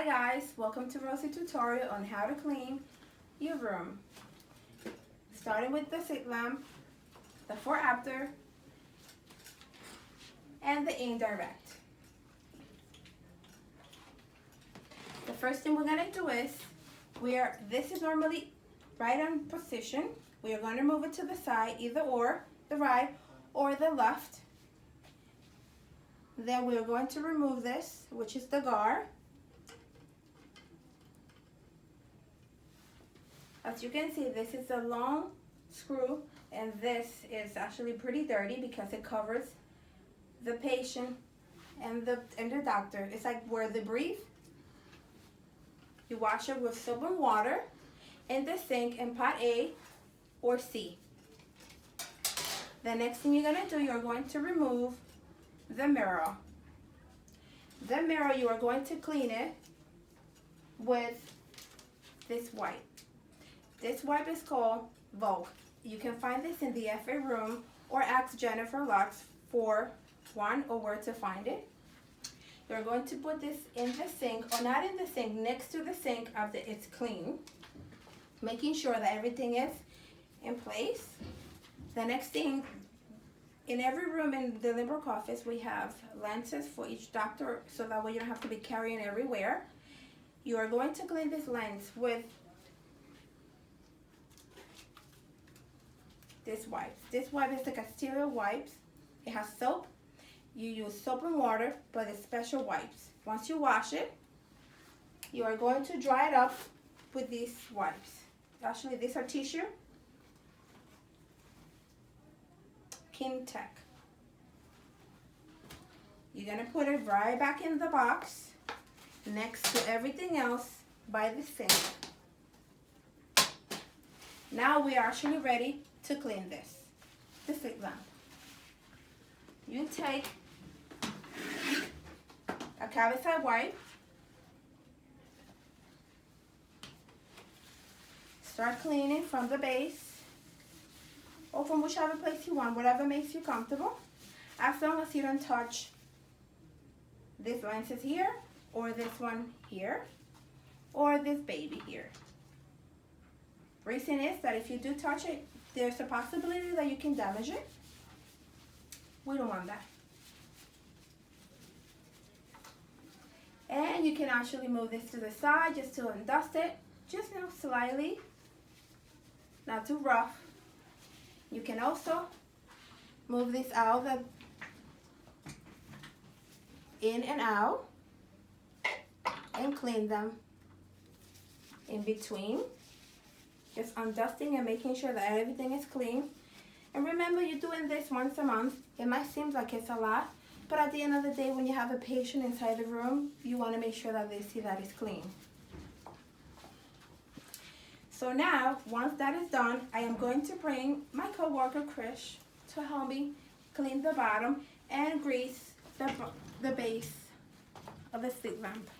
Hi guys, welcome to Rosie tutorial on how to clean your room. Starting with the sit lamp, the before after, and the indirect. The first thing we're gonna do is, this is normally right on position. We are gonna move it to the side, either or, the right or the left. Then we're going to remove this, which is the guard. As you can see, this is a long screw, and this is actually pretty dirty because it covers the patient and the doctor. It's like where they breathe. You wash it with soap and water in the sink in pot A or C. The next thing you're gonna do, you're going to remove the mirror. The mirror, you are going to clean it with this wipe. This wipe is called Vogue. You can find this in the FA room or ask Jennifer Lux for one or where to find it. You're going to put this in the sink, or not in the sink, next to the sink after it's clean, making sure that everything is in place. The next thing, in every room in the Limbrook office, we have lenses for each doctor, so that way you don't have to be carrying everywhere. You are going to clean this lens with this wipe. This wipe is the Castile wipes. It has soap. You use soap and water, but it's special wipes. Once you wash it, you are going to dry it up with these wipes. Actually, these are tissue. Kim Tech. You're gonna put it right back in the box next to everything else by the sink. Now we are actually ready to clean the sit lamp. You take a cabicide wipe, start cleaning from the base or from whichever place you want, whatever makes you comfortable, as long as you don't touch this lenses here, or this one here, or this baby here. Reason is that if you do touch it, there's a possibility that you can damage it. We don't want that. And you can actually move this to the side just to undust it, just slightly, not too rough. You can also move this out, in and out, and clean them in between. Just undusting and making sure that everything is clean. And remember, you're doing this once a month. It might seem like it's a lot, but at the end of the day, when you have a patient inside the room, you want to make sure that they see that it's clean. So now, once that is done, I am going to bring my coworker, Krish, to help me clean the bottom and grease the base of the sit lamp.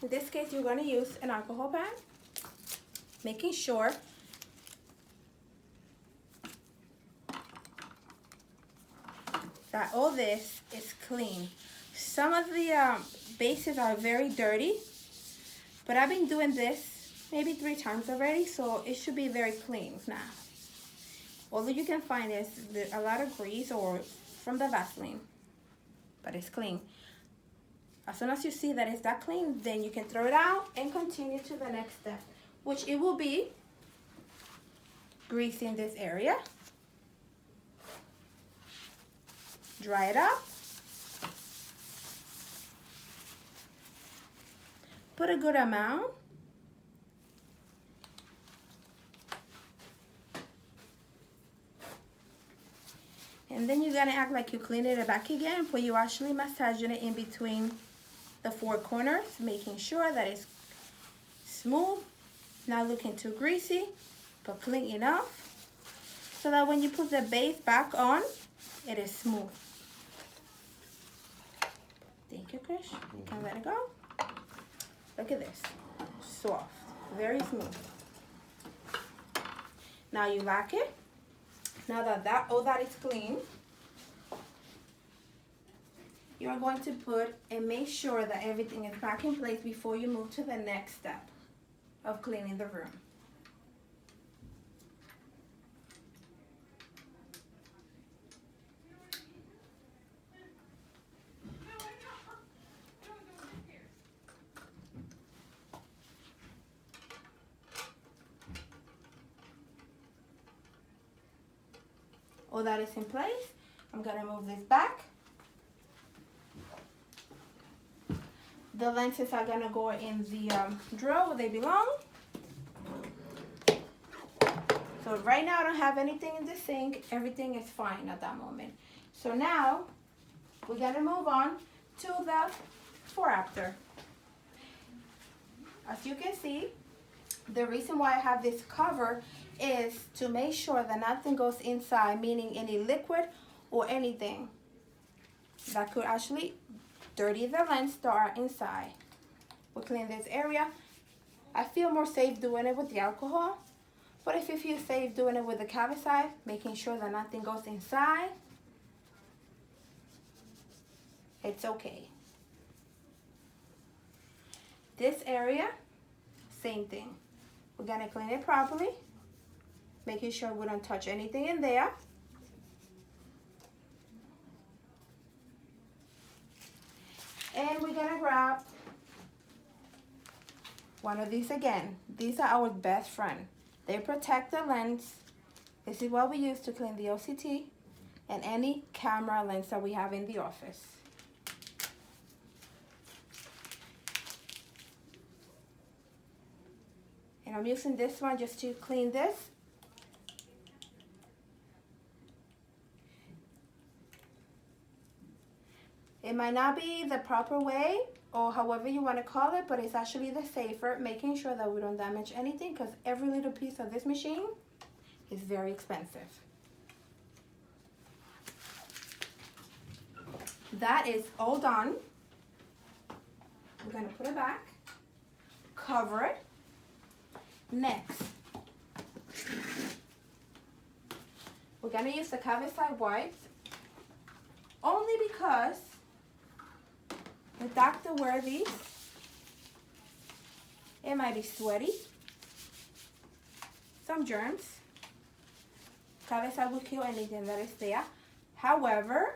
In this case, you're going to use an alcohol pad, making sure that all this is clean. Some of the bases are very dirty, but I've been doing this maybe 3 times already, so it should be very clean now. Although you can find is a lot of grease or from the Vaseline, but it's clean. As soon as you see that it's that clean, then you can throw it out and continue to the next step, which it will be greasing this area. Dry it up. Put a good amount. And then you're gonna act like you cleaned it back again, but you're actually massaging it in between the 4 corners, making sure that it's smooth, not looking too greasy, but clean enough, so that when you put the base back on, it is smooth. Thank you, Krish. You can let it go. Look at this. Soft. Very smooth. Now you lock it. Now that all that is clean, you're going to put and make sure that everything is back in place before you move to the next step of cleaning the room. All that is in place. I'm gonna move this back. The lenses are gonna go in the drawer where they belong. So right now I don't have anything in the sink. Everything is fine at that moment. So now we're gonna move on to the before after. As you can see, the reason why I have this cover is to make sure that nothing goes inside, meaning any liquid or anything that could actually dirty the lens that are inside. We'll clean this area. I feel more safe doing it with the alcohol, but if you feel safe doing it with the Cavicide, making sure that nothing goes inside, it's okay. This area, same thing. We're gonna clean it properly, making sure we don't touch anything in there. And we're gonna grab one of these again. These are our best friend. They protect the lens. This is what we use to clean the OCT and any camera lens that we have in the office. And I'm using this one just to clean this. It might not be the proper way or however you want to call it, but it's actually the safer, making sure that we don't damage anything because every little piece of this machine is very expensive. That is all done. We're going to put it back, cover it. Next, we're going to use the Cavicide wipes only because the doctor wears these. It might be sweaty, some germs. Cavicide will kill anything that is there. However,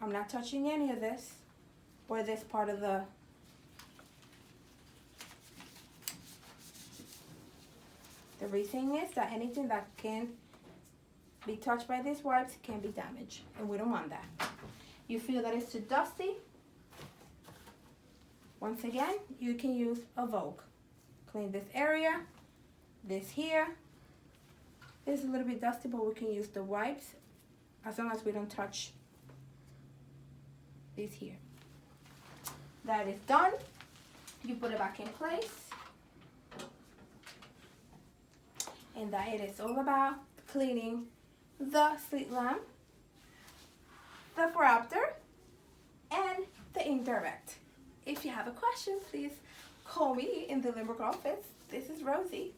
I'm not touching any of this or this part of the reason is that anything that can be touched by these wipes can be damaged, and we don't want that. You feel that it's too dusty? Once again, you can use a Vogue. Clean this area, this here. This is a little bit dusty, but we can use the wipes as long as we don't touch this here. That is done. You put it back in place. And that it is all about cleaning the slit lamp, the phoropter, and the indirect. If you have a question, please call me in the Limburg office. This is Rosie.